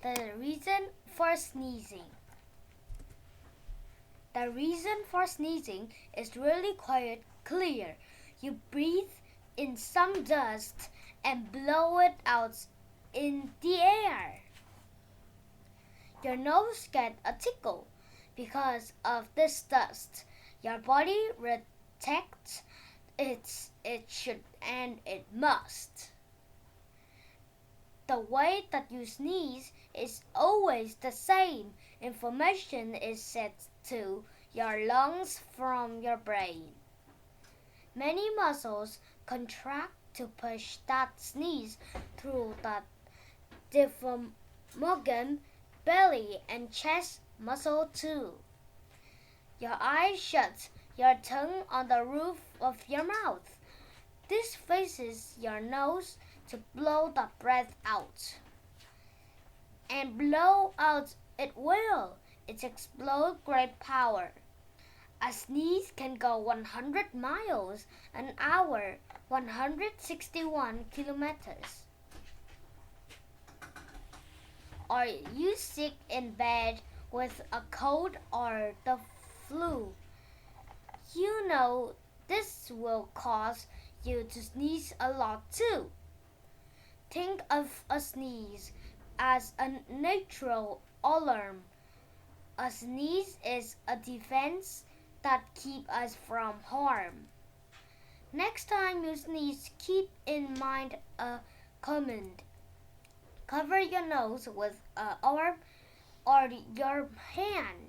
The reason for sneezing. The reason for sneezing is really quite clear. You breathe in some dust and blow it out in the air. Your nose gets a tickle because of this dust. Your body detects it should and it must. The way that you sneeze is always the same. Information is sent to your lungs from your brain. Many muscles contract to push that sneeze through the diaphragm, belly, and chest muscle too. Your eyes shut, your tongue on the roof of your mouth. This faces your nose to blow the breath out. And blow out it will. It explodes great power. A sneeze can go 100 miles an hour, 161 kilometers. Are you sick in bed with a cold or the flu? You know this will cause you to sneeze a lot too. Think of a sneeze as a natural alarm. A sneeze is a defense that keeps us from harm. Next time you sneeze, keep in mind a command. Cover your nose with an arm or your hand.